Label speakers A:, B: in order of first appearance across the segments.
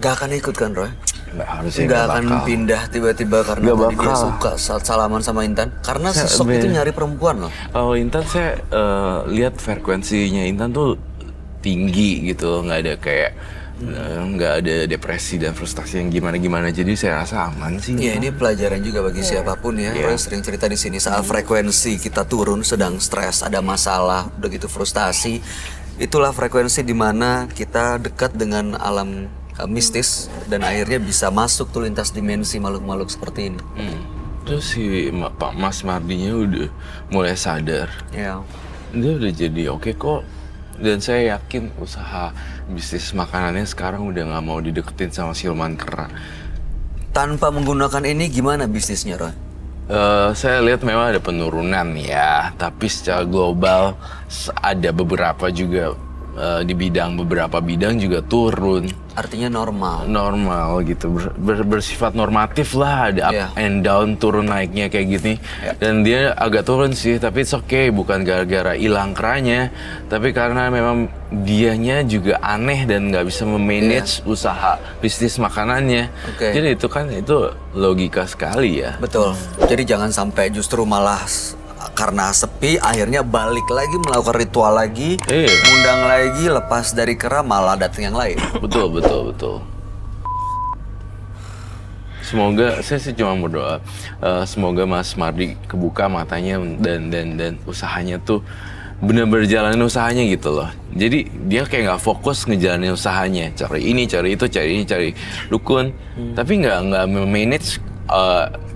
A: Gak akan ikut kan Roy?
B: Harusnya
A: Gak akan pindah tiba-tiba karena tadi dia suka saat salaman sama Intan. Karena sosok itu nyari perempuan loh.
B: Oh Intan saya lihat frekuensinya Intan tuh tinggi gitu, nggak ada kayak nggak ada depresi dan frustasi yang gimana-gimana. Jadi saya rasa aman sih.
A: Iya, ini pelajaran juga bagi siapapun ya. Roy sering cerita di sini saat frekuensi kita turun, sedang stres, ada masalah, udah gitu frustasi. Itulah frekuensi di mana kita dekat dengan alam mistis dan akhirnya bisa masuk tuh lintas dimensi makhluk-makhluk seperti ini.
B: Terus si Pak Mas Mardinya udah mulai sadar.
A: Ya.
B: Dia udah jadi oke kok. Dan saya yakin usaha bisnis makanannya sekarang udah nggak mau dideketin sama siluman kera.
A: Tanpa menggunakan ini gimana bisnisnya Roy?
B: Saya lihat memang ada penurunan ya, tapi secara global ada beberapa juga di beberapa bidang juga turun.
A: Artinya normal.
B: Normal gitu, bersifat normatif lah, ada up and down, turun naiknya kayak gini. Dan dia agak turun sih, tapi it's okay, bukan gara-gara hilang keranya, tapi karena memang dianya juga aneh dan nggak bisa memanage usaha bisnis makanannya. Jadi itu logika sekali ya.
A: Betul. Jadi jangan sampai justru malah karena sepi akhirnya balik lagi melakukan ritual lagi, ngundang lagi, lepas dari kera malah datang yang lain.
B: Betul. Semoga saya sih cuma berdoa, semoga Mas Mardi kebuka matanya dan usahanya tuh benar-benar jalanin usahanya gitu loh. Jadi dia kayak nggak fokus ngejalanin usahanya, cari ini, cari itu, cari ini, cari dukun, tapi nggak manage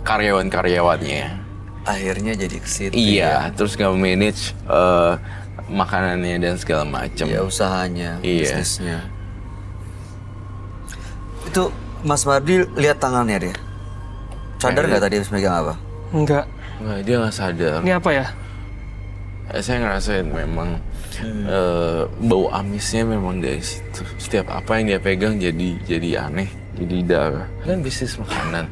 B: karyawan-karyawannya.
A: Akhirnya jadi kesitu.
B: Iya, terus nggak manage makanannya dan segala macam.
A: Ya usahanya, bisnisnya. Itu Mas Mardi lihat tangannya dia. Sadar nggak tadi habis megang apa?
C: Enggak,
B: dia nggak sadar.
C: ini apa ya?
B: Saya ngerasain memang bau amisnya memang dari situ. Setiap apa yang dia pegang jadi aneh, jadi darah. Kan bisnis makanan.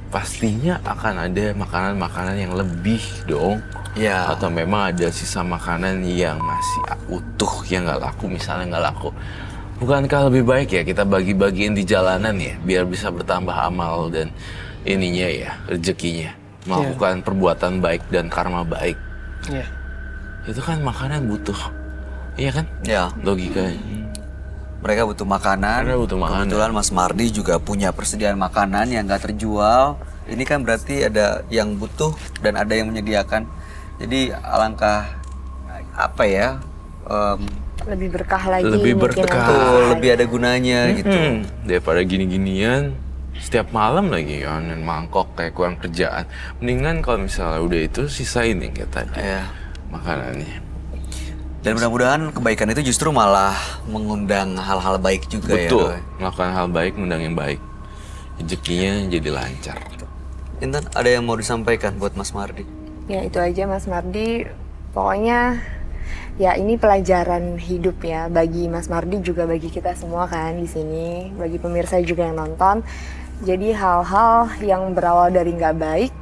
B: Pastinya akan ada makanan-makanan yang lebih dong.
A: Ya.
B: Atau memang ada sisa makanan yang masih utuh, yang nggak laku, misalnya nggak laku. Bukankah lebih baik ya kita bagi-bagiin di jalanan ya, biar bisa bertambah amal dan ininya ya, rezekinya. Melakukan perbuatan baik dan karma baik.
C: Iya.
B: Itu kan makanan butuh. Iya kan?
A: Ya.
B: Logikanya.
A: Mereka butuh makanan. Kebetulan Mas Mardi juga punya persediaan makanan yang nggak terjual. Ini kan berarti ada yang butuh dan ada yang menyediakan. Jadi alangkah apa ya?
D: Lebih berkah lagi.
B: Lebih berkah.
A: Lebih ada gunanya gitu.
B: Daripada gini-ginian setiap malam lagi onen mangkok kayak kurang kerjaan. Mendingan kalau misalnya udah itu sisain yang kayak tadi. Makanannya.
A: Dan mudah-mudahan kebaikan itu justru malah mengundang hal-hal baik juga.
B: Betul,
A: ya.
B: melakukan hal baik, mengundang yang baik. Rezekinya jadi lancar.
A: Intan, ada yang mau disampaikan buat Mas Mardi?
D: Ya itu aja Mas Mardi. Pokoknya ya ini pelajaran hidup ya bagi Mas Mardi juga bagi kita semua kan di sini, bagi pemirsa juga yang nonton. Jadi hal-hal yang berawal dari nggak baik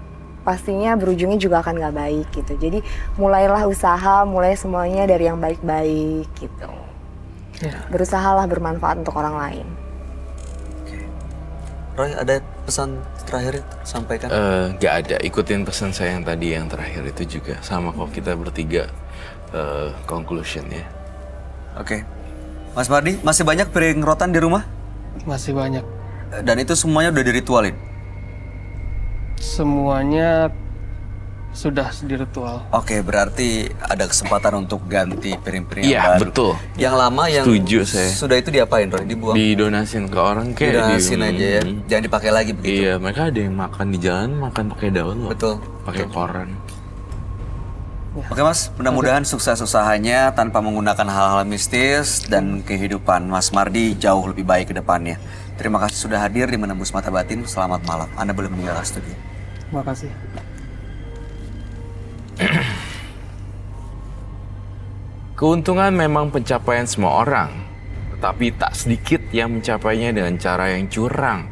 D: pastinya berujungnya juga akan nggak baik gitu. Jadi mulailah usaha, mulai semuanya dari yang baik-baik gitu. Berusahalah bermanfaat untuk orang lain.
A: Roy, ada pesan terakhir sampaikan?
B: Nggak ada, ikutin pesan saya yang tadi yang terakhir itu juga. Sama kok kita bertiga conclusionnya.
A: Oke. Mas Mardi, masih banyak piring rotan di rumah?
C: Masih banyak.
A: Dan itu semuanya udah diritualin?
C: Semuanya sudah diritual.
A: Oke, berarti ada kesempatan untuk ganti piring-piring yang
B: Iya,
A: baru.
B: betul.
A: Yang lama yang
B: Setuju saya.
A: sudah itu diapain, Roy? Dibuang?
B: Didonasin ke orang kayak
A: Didonasin aja ya. Jangan dipakai lagi begitu.
B: Iya, mereka ada yang makan di jalan, makan pakai daun loh.
A: Betul.
B: Pakai koran.
A: Oke Mas, mudah-mudahan sukses usahanya tanpa menggunakan hal-hal mistis dan kehidupan Mas Mardi jauh lebih baik ke depannya. Terima kasih sudah hadir di Menembus Mata Batin. Selamat malam. Anda boleh meninggalkan studio.
C: Terima kasih.
B: Keuntungan memang pencapaian semua orang, tetapi tak sedikit yang mencapainya dengan cara yang curang,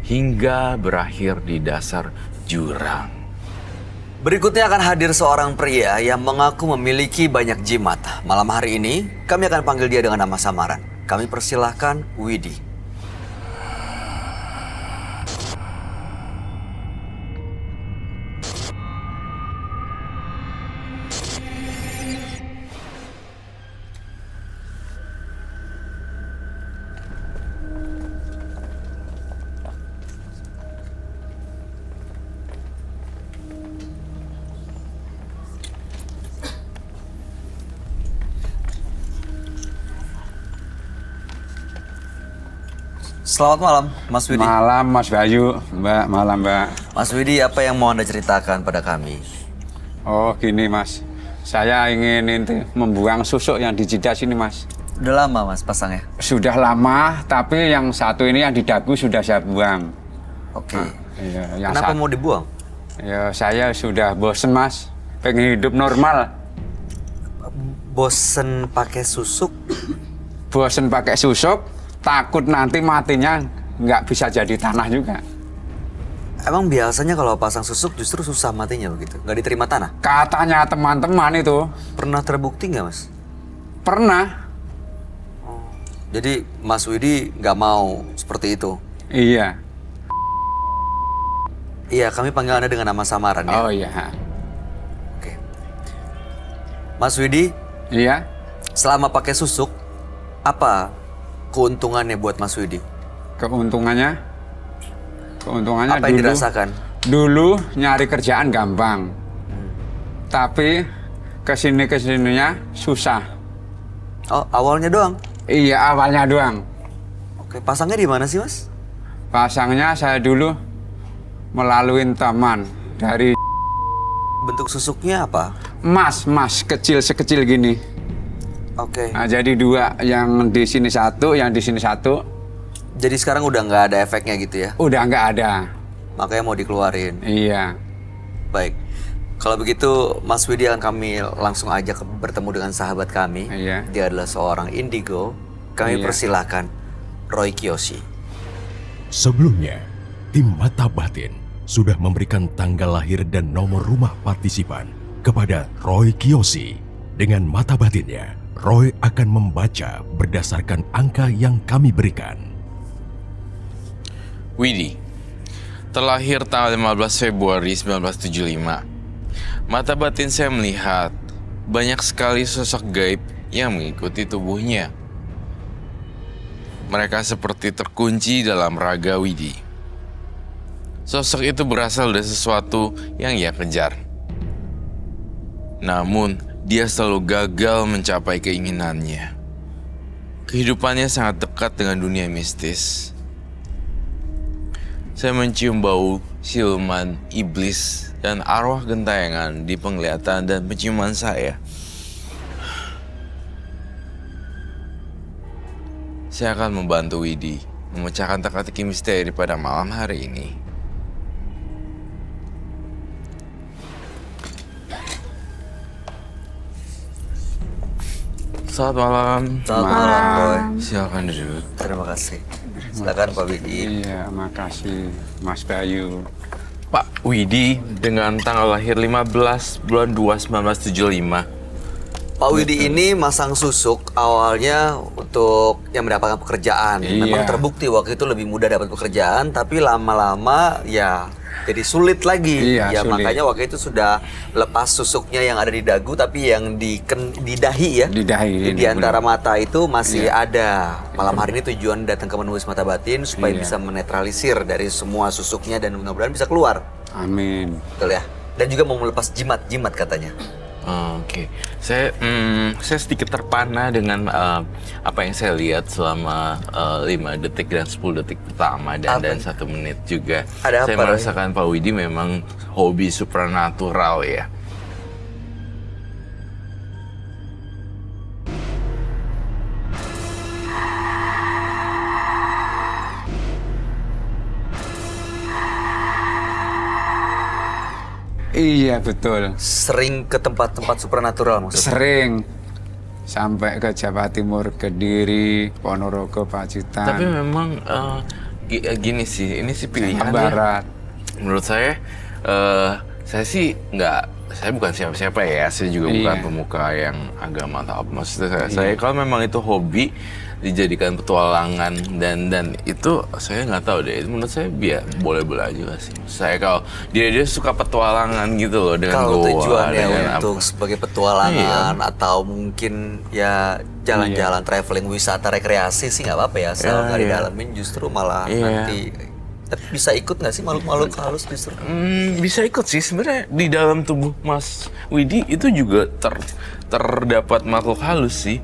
B: hingga berakhir di dasar jurang.
A: Berikutnya akan hadir seorang pria yang mengaku memiliki banyak jimat. Malam hari ini, kami akan panggil dia dengan nama samaran. Kami persilahkan Widi. Selamat malam, Mas Widi.
E: Malam Mas Bayu, Mbak, malam Mbak.
A: Mas Widi, apa yang mau Anda ceritakan pada kami?
E: Oh gini Mas, saya ingin membuang susuk yang di jidat sini Mas.
A: Udah lama Mas pasangnya?
E: Sudah lama, tapi yang satu ini yang di dagu sudah saya buang.
A: Oke.
E: Iya, yang
A: Kenapa mau dibuang?
E: Ya saya sudah bosen Mas, pengen hidup normal.
A: Bosen pakai susuk?
E: Bosen pakai susuk, takut nanti matinya nggak bisa jadi tanah juga.
A: Emang biasanya kalau pasang susuk justru susah matinya begitu? Nggak diterima tanah?
E: Katanya teman-teman itu,
A: Pernah terbukti nggak Mas?
E: pernah.
A: Jadi Mas Widi nggak mau seperti itu?
E: Iya.
A: Iya, kami panggil Anda dengan nama samaran ya?
E: Oh iya.
A: Oke. Mas Widi,
E: Iya.
A: selama pakai susuk, apa keuntungannya buat Mas Widi?
E: Keuntungannya
A: Apa yang dirasakan?
E: Dulu nyari kerjaan gampang, tapi kesininya susah.
A: Oh, awalnya doang?
E: Iya, awalnya doang.
A: Oke, pasangnya di mana sih Mas?
E: Pasangnya saya dulu melalui teman dari
A: Bentuk susuknya apa?
E: emas kecil sekecil gini.
A: Oke.
E: Nah, jadi dua, yang di sini satu, yang di sini satu.
A: Jadi sekarang udah nggak ada efeknya gitu ya?
E: Udah nggak ada.
A: Makanya mau dikeluarin.
E: Iya.
A: Baik. Kalau begitu Mas Widi akan kami langsung ajak bertemu dengan sahabat kami.
E: Iya.
A: Dia adalah seorang indigo. Kami
E: Iya.
A: persilahkan Roy Kiyoshi.
F: Sebelumnya, tim Mata Batin sudah memberikan tanggal lahir dan nomor rumah partisipan kepada Roy Kiyoshi. Dengan mata batinnya, Roy akan membaca berdasarkan angka yang kami berikan.
B: Widi, terlahir tanggal 15 Februari 1975. Mata batin saya melihat banyak sekali sosok gaib yang mengikuti tubuhnya. Mereka seperti terkunci dalam raga Widi. Sosok itu berasal dari sesuatu yang ia kejar. Namun, dia selalu gagal mencapai keinginannya. Kehidupannya sangat dekat dengan dunia mistis. Saya mencium bau siluman, iblis, dan arwah gentayangan di penglihatan dan penciuman saya. Saya akan membantu Widi memecahkan teka-teki misteri pada malam hari ini. Selamat malam.
A: Selamat malam, Roy.
B: Silakan duduk.
A: Terima kasih. Silakan Pak Widi.
E: Iya, makasih Mas Bayu.
B: Pak Widi dengan tanggal lahir 15 bulan 2 1975.
A: Pak Widi ini masang susuk awalnya untuk yang mendapatkan pekerjaan.
E: Iya.
A: Memang terbukti waktu itu lebih mudah dapat pekerjaan, tapi lama-lama ya jadi sulit lagi.
E: Iya,
A: Ya
E: sulit.
A: makanya waktu itu sudah lepas susuknya yang ada di dagu, tapi yang di dahi ya.
E: Di dahi,
A: Di antara mata itu masih
E: Iya.
A: ada. Malam hari ini tujuan datang ke menembus mata batin supaya
E: Iya.
A: bisa menetralisir dari semua susuknya dan mudah-mudahan bisa keluar.
E: Amin.
A: Betul ya? Dan juga mau melepas jimat-jimat katanya.
B: Oke, saya sedikit terpana dengan apa yang saya lihat selama 5 detik dan 10 detik pertama dan
A: Apa?
B: 1 menit juga.
A: Ada
B: Saya
A: apa, Roy?
B: merasakan Pak Widi memang hobi supranatural ya.
E: Iya betul.
A: Sering ke tempat-tempat supernatural maksudnya?
E: Sering sampai ke Jawa Timur, Kediri, Ponorogo, Pacitan,
B: Tapi memang gini sih, ini sih pilihan ya.
E: Barat.
B: Menurut saya sih saya bukan siapa-siapa ya, saya juga bukan
E: Iya.
B: pemuka yang agama atau apa. Maksudnya saya kalau memang itu hobi dijadikan petualangan dan itu saya nggak tahu deh. Menurut saya boleh-boleh aja lah sih. Saya kalau dia suka petualangan gitu loh dengan
A: Kalau
B: goa,
A: tujuannya
B: dengan
A: untuk
B: apa.
A: sebagai petualangan
B: Iya.
A: atau mungkin ya jalan-jalan traveling wisata rekreasi sih nggak apa-apa ya, asal nggak
B: Iya.
A: didalamin justru malah
B: Iya.
A: nanti. Tapi bisa ikut nggak sih makhluk-makhluk halus justru?
B: Bisa ikut sih sebenarnya di dalam tubuh Mas Widi itu juga terdapat makhluk halus sih.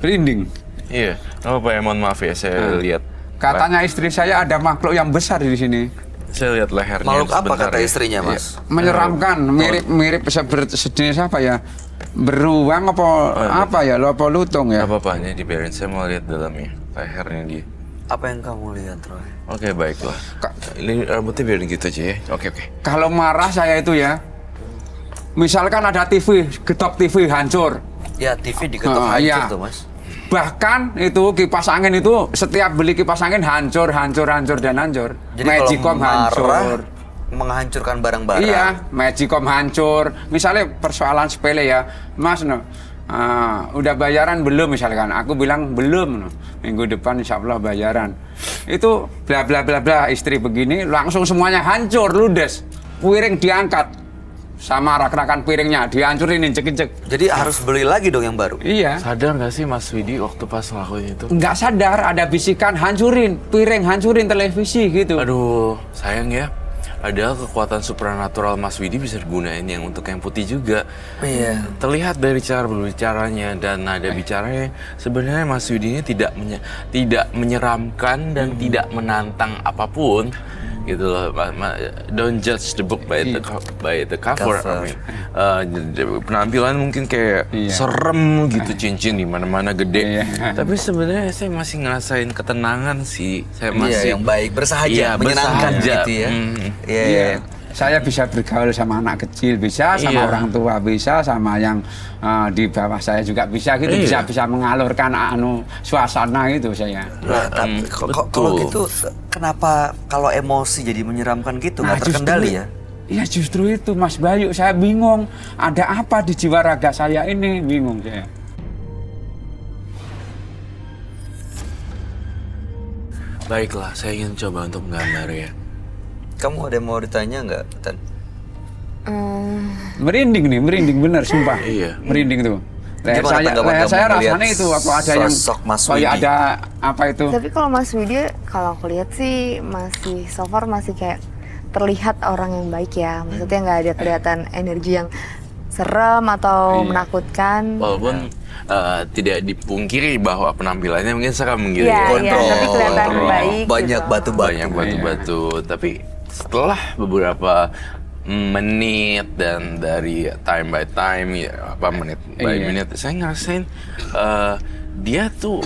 E: Rinding.
B: Iya, apa ya, mohon maaf ya saya lihat.
E: Katanya istri saya ada makhluk yang besar di sini.
B: Saya lihat lehernya.
A: Makhluk apa
B: sebentar
A: kata
B: ya.
A: istrinya, Mas?
E: Menyeramkan, mirip sejenis apa ya? Beruang apa ya? Lopo lutung ya.
B: Nggak apa-apa, ini dibiarin. Saya mau lihat dalamnya, lehernya dia.
A: Apa yang kamu lihat, Roy?
B: Oke, baiklah. Ini rambutnya biarin gitu aja ya. Oke.
E: Kalau marah saya itu ya, misalkan ada TV, getok TV hancur.
A: Ya, TV diketok hancur
E: iya.
A: tuh, Mas.
E: Bahkan itu kipas angin itu setiap beli kipas angin hancur dan hancur.
A: Jadi
E: Magicom
A: kalau marah,
E: hancur.
A: menghancurkan barang-barang.
E: Iya, Magicom hancur. Misalnya persoalan sepele ya, Mas, udah bayaran belum misalkan? Aku bilang belum. Minggu depan insya Allah bayaran. Itu bla bla bla bla. Istri begini, langsung semuanya hancur, ludes. Piring diangkat sama rak-rakan piringnya dihancurin, injek-injek.
A: Jadi harus beli lagi dong yang baru.
E: Iya.
B: Sadar nggak sih Mas Widi waktu pas ngelakuin itu?
E: Nggak sadar, ada bisikan hancurin piring, hancurin televisi gitu.
B: Aduh, sayang ya. Ada kekuatan supranatural Mas Widi bisa digunain yang untuk yang putih juga.
A: Iya.
B: Terlihat dari cara berbicaranya dan nada bicaranya, sebenarnya Mas Widi ini tidak menyeramkan dan tidak menantang apapun. Gitu loh, don't judge the book by the cover. I mean, penampilan mungkin kayak serem gitu, cincin di mana-mana gede. Tapi sebenarnya saya masih ngerasain ketenangan sih. Saya masih
A: yang baik, bersahaja, menyenangkan gitu ya. Iya.
E: Saya bisa bergaul sama anak kecil, bisa sama orang tua, bisa sama yang di bawah saya juga bisa gitu, bisa mengalurkan suasana itu saya.
A: Nah, tapi kalau gitu kenapa kalau emosi jadi menyeramkan gitu, nggak terkendali ya?
E: Iya justru itu Mas Bayu, saya bingung ada apa di jiwa raga saya ini, bingung saya.
B: Baiklah, saya ingin coba untuk menggambar ya.
A: Kamu ada yang mau ditanya nggak, Tan?
E: Merinding bener sumpah.
B: Iya.
E: Merinding tuh. Leher
A: Gimana tanggapan kamu
E: saya
A: melihat
E: rasanya itu apa ada yang
A: sosok Mas
E: kayak
A: Widi?
E: ada apa itu?
D: Tapi kalau Mas Widi, kalau aku lihat sih masih so far masih kayak terlihat orang yang baik ya. Maksudnya nggak ada kelihatan energi yang serem atau menakutkan.
B: Walaupun tidak dipungkiri bahwa penampilannya mungkin seram gitu
D: Iya,
B: ya.
D: iya, tapi kelihatan baik.
A: Banyak
D: gitu.
A: batu-batu.
B: Banyak batu-batu. Tapi setelah beberapa menit dan dari time by time ya apa menit by menit, saya ngerasain dia tuh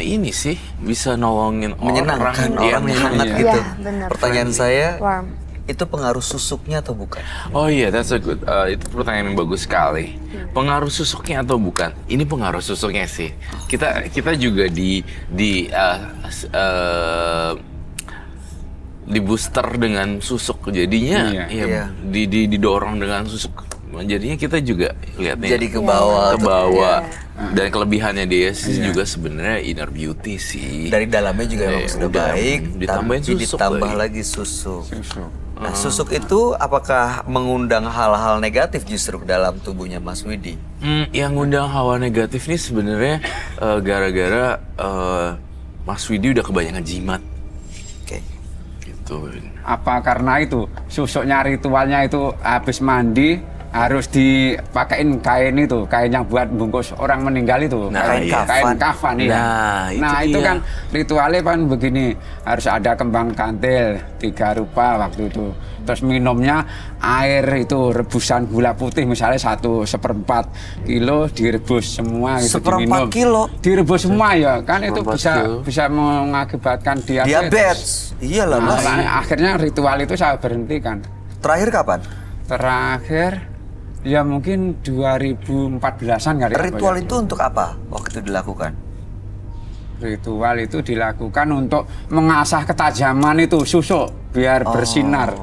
B: ini sih bisa nolongin
A: Menyenangkan
B: orang,
A: orang hangat gitu.
D: Iya, benar.
A: Pertanyaan saya,
D: Warm.
A: itu pengaruh susuknya atau bukan?
B: Oh iya, that's a good. Itu pertanyaan yang bagus sekali. Pengaruh susuknya atau bukan? Ini pengaruh susuknya sih. Kita juga di booster dengan susuk, jadinya didorong dengan susuk. Jadinya kita juga lihatnya
A: Jadi ke bawah.
B: Dan kelebihannya dia sih juga sebenarnya inner beauty sih.
A: Dari dalamnya juga emang sudah
B: udah,
A: baik,
B: ditambahin
A: tapi
B: susuk
A: ditambah
B: lagi.
A: lagi susuk. Nah, susuk itu apakah mengundang hal-hal negatif justru ke dalam tubuhnya Mas Widi?
B: Yang ngundang hawa negatif nih sebenarnya gara-gara Mas Widi udah kebanyakan jimat.
A: Oke.
B: Gitu.
E: Apa karena itu susuknya ritualnya itu habis mandi harus dipakein kain yang buat bungkus orang meninggal itu, kain kafan ya. Nah itu kan ritualnya kan begini, harus ada kembang kantil 3 rupa waktu itu, terus minumnya air itu rebusan gula putih misalnya 1/4 kilo direbus semua gitu,
A: 1/4 kilo
E: direbus semua ya kan, itu bisa mengakibatkan diabetes.
A: Iyalah Mas.
E: Akhirnya ritual itu saya berhentikan.
A: Terakhir kapan?
E: Terakhir ya mungkin 2014-an kali.
A: Ritual itu untuk apa waktu itu dilakukan?
E: Ritual itu dilakukan untuk mengasah ketajaman itu susuk biar bersinar.